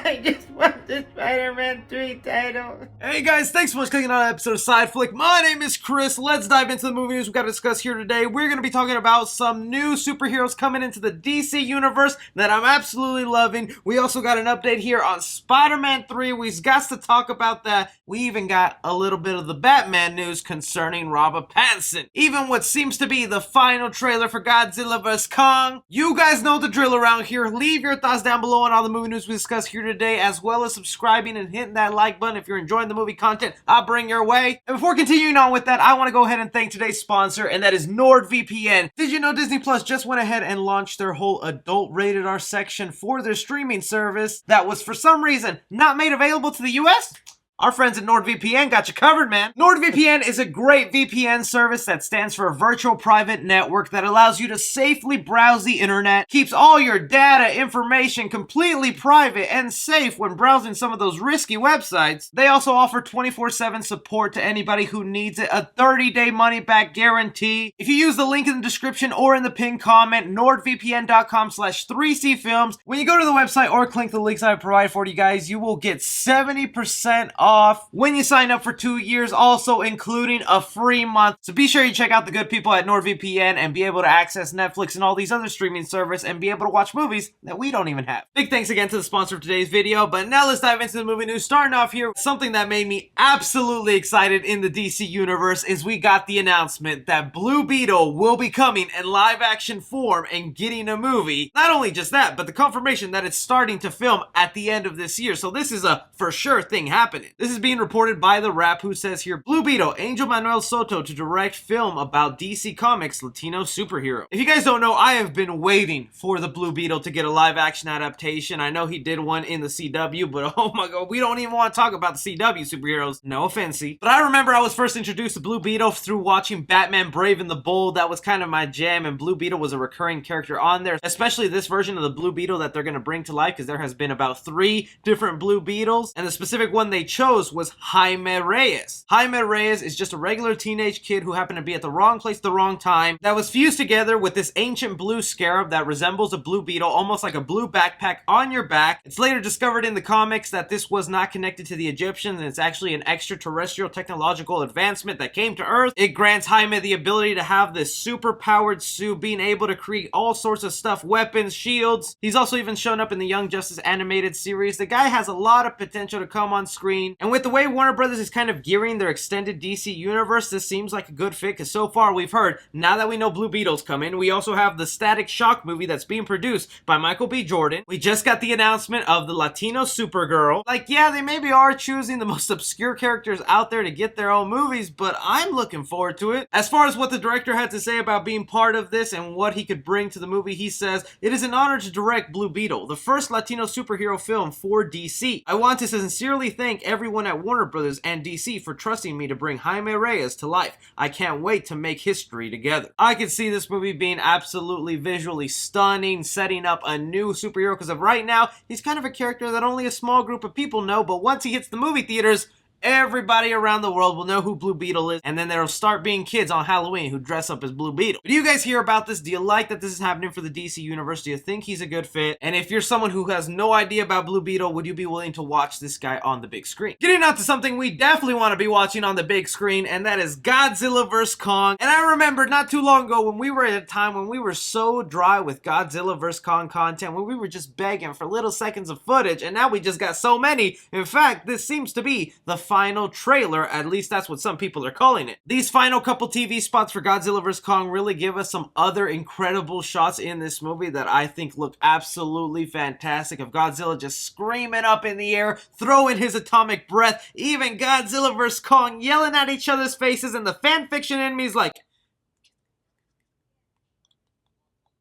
I just want the Spider-Man 3 title. Hey guys, thanks so much for clicking on an episode of Side Flick. My name is Chris. Let's dive into the movie news we've got to discuss here today. We're going to be talking about some new superheroes coming into the DC universe that I'm absolutely loving. We also got an update here on Spider-Man 3. We've got to talk about that. We even got a little bit of the Batman news concerning Robert Pattinson. Even what seems to be the final trailer for Godzilla Vs Kong. You guys know the drill around here. Leave your thoughts down below on all the movie news we discuss here today, as well as subscribing and hitting that like button if you're enjoying the movie content I'll bring your way. And before continuing on with that, I want to go ahead and thank today's sponsor, and that is NordVPN. Did you know Disney Plus just went ahead and launched their whole adult rated R section for their streaming service that was for some reason not made available to the US? Our friends at NordVPN got you covered, man. NordVPN is a great VPN service that stands for Virtual Private Network that allows you to safely browse the internet, keeps all your data information completely private and safe when browsing some of those risky websites. They also offer 24/7 support to anybody who needs it, a 30-day money-back guarantee. If you use the link in the description or in the pinned comment, nordvpn.com/3cfilms, when you go to the website or click the links I provide for you guys, you will get 70% off when you sign up for 2 years, also including a free month. So be sure you check out the good people at NordVPN and be able to access Netflix and all these other streaming services and be able to watch movies that we don't even have. Big thanks again to the sponsor of today's video, but now let's dive into the movie news. Starting off here, something that made me absolutely excited in the DC universe is we got the announcement that Blue Beetle will be coming in live action form and getting a movie. Not only just that, but the confirmation that it's starting to film at the end of this year. So this is a for sure thing happening. This is being reported by The Wrap, who says here, Blue Beetle, Angel Manuel Soto to direct film about DC Comics Latino superhero. If you guys don't know, I have been waiting for the Blue Beetle to get a live action adaptation. I know he did one in the CW, but oh my god, we don't even want to talk about the CW superheroes. No offense. But I remember I was first introduced to Blue Beetle through watching Batman Brave and the Bold. That was kind of my jam, and Blue Beetle was a recurring character on there, especially this version of the Blue Beetle that they're going to bring to life, because there has been about 3 different Blue Beetles, and the specific one they chose was Jaime Reyes. Jaime Reyes is just a regular teenage kid who happened to be at the wrong place at the wrong time, that was fused together with this ancient blue scarab that resembles a blue beetle, almost like a blue backpack on your back. It's later discovered in the comics that this was not connected to the Egyptians, and it's actually an extraterrestrial technological advancement that came to Earth. It grants Jaime the ability to have this super powered suit, being able to create all sorts of stuff, weapons, shields. He's also even shown up in the Young Justice animated series. The guy has a lot of potential to come on screen, and with the way Warner Brothers is kind of gearing their extended DC universe, this seems like a good fit, because so far we've heard, now that we know Blue Beetle's coming, we also have the Static Shock movie that's being produced by Michael B. Jordan. We just got the announcement of the Latino Supergirl. Like, yeah, they maybe are choosing the most obscure characters out there to get their own movies, but I'm looking forward to it. As far as what the director had to say about being part of this and what he could bring to the movie, he says, "It is an honor to direct Blue Beetle, the first Latino superhero film for DC. I want to sincerely thank everyone at Warner Brothers and DC for trusting me to bring Jaime Reyes to life. I can't wait to make history together." I could see this movie being absolutely visually stunning, setting up a new superhero, because of right now, he's kind of a character that only a small group of people know, but once he hits the movie theaters, everybody around the world will know who Blue Beetle is, and then there'll start being kids on Halloween who dress up as Blue Beetle. Do you guys hear about this? Do you like that this is happening for the DC universe? Do you think he's a good fit? And if you're someone who has no idea about Blue Beetle, would you be willing to watch this guy on the big screen? Getting on to something we definitely want to be watching on the big screen, and that is Godzilla Vs Kong. And I remember not too long ago when we were at a time when we were so dry with Godzilla Vs Kong content, when we were just begging for little seconds of footage, and now we just got so many. In fact, this seems to be the final trailer, at least that's what some people are calling it. These final couple TV spots for Godzilla vs Kong really give us some other incredible shots in this movie that I think look absolutely fantastic, of Godzilla just screaming up in the air, throwing his atomic breath, even Godzilla vs Kong yelling at each other's faces, and the fanfiction in me is like,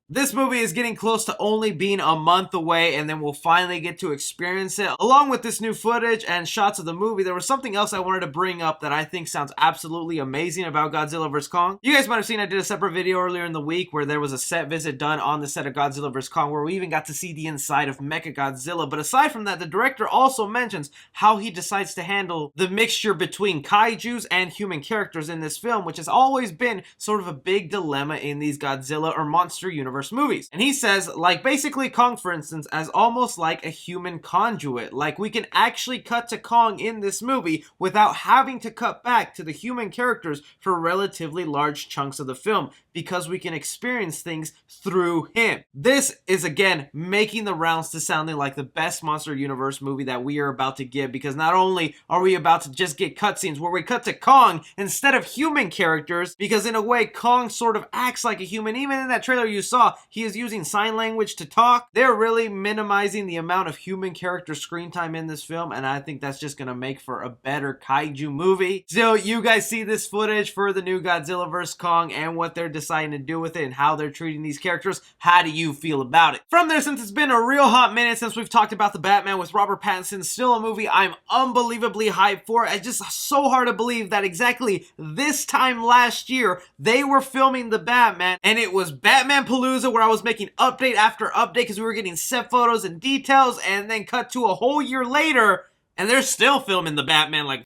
this movie is getting close to only being a month away, and then we'll finally get to experience it. Along with this new footage and shots of the movie, there was something else I wanted to bring up that I think sounds absolutely amazing about Godzilla vs Kong. You guys might have seen I did a separate video earlier in the week where there was a set visit done on the set of Godzilla vs Kong where we even got to see the inside of Mechagodzilla. But aside from that, the director also mentions how he decides to handle the mixture between kaijus and human characters in this film, which has always been sort of a big dilemma in these Godzilla or monster universe Universe movies. And he says, like basically Kong, for instance, as almost like a human conduit. Like we can actually cut to Kong in this movie without having to cut back to the human characters for relatively large chunks of the film, because we can experience things through him. This is again making the rounds to sounding like the best Monster Universe movie that we are about to get, because not only are we about to just get cutscenes where we cut to Kong instead of human characters, because in a way Kong sort of acts like a human. Even in that trailer you saw, he is using sign language to talk. They're really minimizing the amount of human character screen time in this film, and I think that's just gonna make for a better kaiju movie. So you guys see this footage for the new Godzilla vs Kong and what they're deciding to do with it and how they're treating these characters. How do you feel about it? From there, since it's been a real hot minute since we've talked about the Batman with Robert Pattinson, still a movie I'm unbelievably hyped for. It's just so hard to believe that exactly this time last year they were filming the Batman, and it was Batman Palooza where I was making update after update because we were getting set photos and details, and then cut to a whole year later and they're still filming the Batman. Like,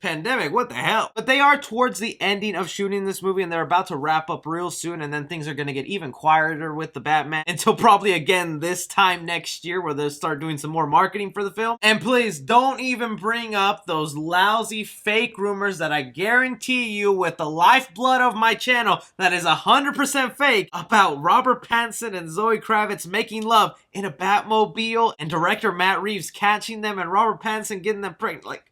pandemic, what the hell? But they are towards the ending of shooting this movie, and they're about to wrap up real soon, and then things are going to get even quieter with the Batman until probably again this time next year where they'll start doing some more marketing for the film. And please don't even bring up those lousy fake rumors that I guarantee you with the lifeblood of my channel that is 100% fake about Robert Pattinson and Zoe Kravitz making love in a Batmobile and director Matt Reeves catching them and Robert Pattinson getting them pregnant. Like,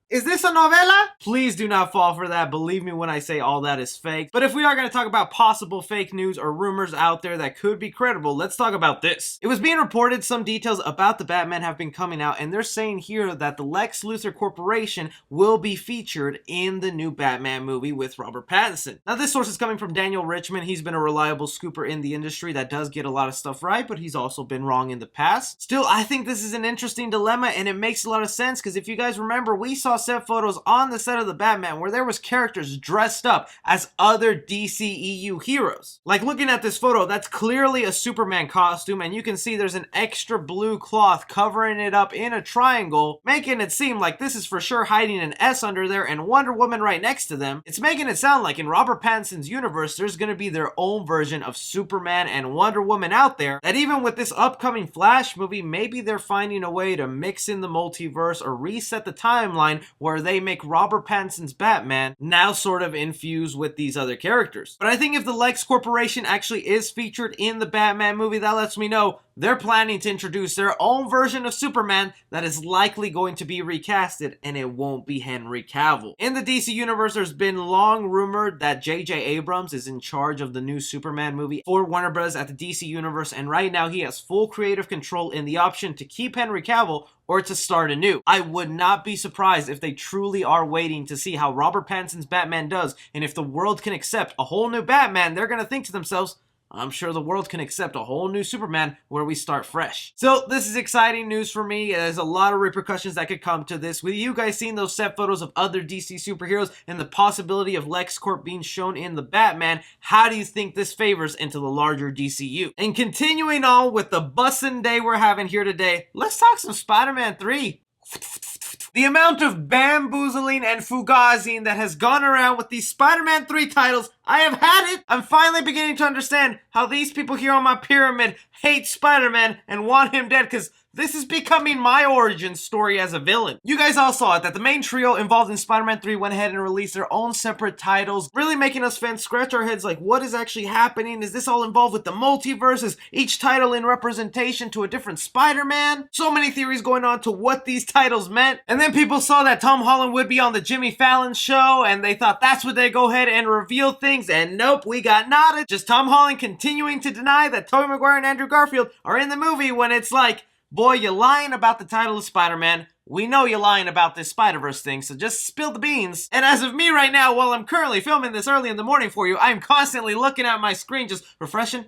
is this a novela? Please do not fall for that. Believe me when I say all that is fake. But if we are going to talk about possible fake news or rumors out there that could be credible, let's talk about this. It was being reported some details about the Batman have been coming out, and they're saying here that the Lex Luthor Corporation will be featured in the new Batman movie with Robert Pattinson. Now, this source is coming from Daniel Richman. He's been a reliable scooper in the industry that does get a lot of stuff right, but he's also been wrong in the past. Still, I think this is an interesting dilemma, and it makes a lot of sense because if you guys remember, we saw set photos on the set of the Batman where there was characters dressed up as other DCEU heroes. Like, looking at this photo, that's clearly a Superman costume, and you can see there's an extra blue cloth covering it up in a triangle, making it seem like this is for sure hiding an S under there and Wonder Woman right next to them. It's making it sound like in Robert Pattinson's universe there's going to be their own version of Superman and Wonder Woman out there, that even with this upcoming Flash movie, maybe they're finding a way to mix in the multiverse or reset the timeline where they make Robert Pattinson's Batman now sort of infused with these other characters. But I think if the Lex Corporation actually is featured in the Batman movie, that lets me know they're planning to introduce their own version of Superman that is likely going to be recasted, and it won't be Henry Cavill. In the DC universe, there's been long rumored that J.J. Abrams is in charge of the new Superman movie for Warner Bros. At the DC universe, and right now he has full creative control in the option to keep Henry Cavill or to start anew. I would not be surprised if they truly are waiting to see how Robert Pattinson's Batman does, and if the world can accept a whole new Batman, they're going to think to themselves, I'm sure the world can accept a whole new Superman where we start fresh. So this is exciting news for me. There's a lot of repercussions that could come to this. With you guys seeing those set photos of other DC superheroes and the possibility of LexCorp being shown in the Batman, how do you think this favors into the larger DCU? And continuing on with the bussin' day we're having here today, let's talk some Spider-Man 3. The amount of bamboozling and fugazing that has gone around with these Spider-Man 3 titles, I have had it. I'm finally beginning to understand how these people here on my pyramid hate Spider-Man and want him dead, because this is becoming my origin story as a villain. You guys all saw it, that the main trio involved in Spider-Man 3 went ahead and released their own separate titles, really making us fans scratch our heads like, what is actually happening? Is this all involved with the multiverse? Is each title in representation to a different Spider-Man? So many theories going on to what these titles meant. And then people saw that Tom Holland would be on the Jimmy Fallon show, and they thought that's what they go ahead and reveal things, and nope, we got nada. Just Tom Holland continuing to deny that Tobey Maguire and Andrew Garfield are in the movie, when it's like, boy, you're lying about the title of Spider-Man. We know you're lying about this Spider-Verse thing, so just spill the beans. And as of me right now, while I'm currently filming this early in the morning for you, I'm constantly looking at my screen, just refreshing,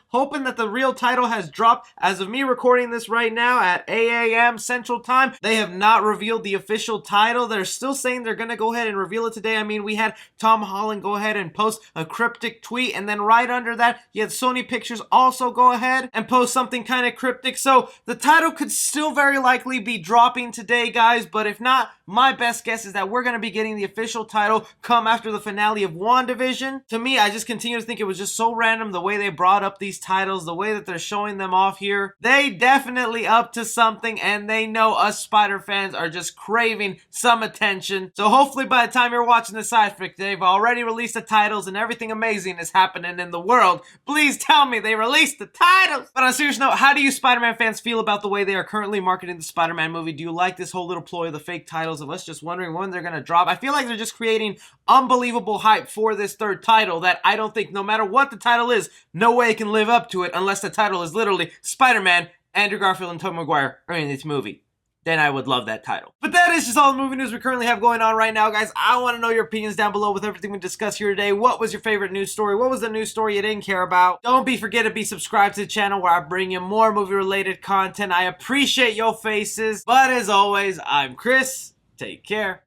hoping that the real title has dropped. As of me recording this right now at 8 a.m. Central Time, they have not revealed the official title. They're still saying they're going to go ahead and reveal it today. I mean, we had Tom Holland go ahead and post a cryptic tweet, and then right under that, you had Sony Pictures also go ahead and post something kind of cryptic. So the title could still very likely be dropping today, guys, but if not, my best guess is that we're going to be getting the official title come after the finale of WandaVision. To me, I just continue to think it was just so random the way they brought up these titles, the way that they're showing them off here. They definitely up to something, and they know us Spider fans are just craving some attention. So hopefully by the time you're watching this side flick, they've already released the titles and everything amazing is happening in the world. Please tell me they released the titles! But on a serious note, how do you Spider-Man fans feel about the way they are currently marketing the Spider-Man movie? Do you like this whole little ploy of the fake titles of us just wondering when they're gonna drop? I feel like they're just creating unbelievable hype for this third title that I don't think, no matter what the title is, no way it can live up to it unless the title is literally Spider-Man, Andrew Garfield, and Tobey Maguire are in this movie. Then I would love that title. But that is just all the movie news we currently have going on right now, guys. I want to know your opinions down below with everything we discussed here today. What was your favorite news story? What was the news story you didn't care about? Don't forget to be subscribed to the channel where I bring you more movie-related content. I appreciate your faces. But as always, I'm Chris. Take care.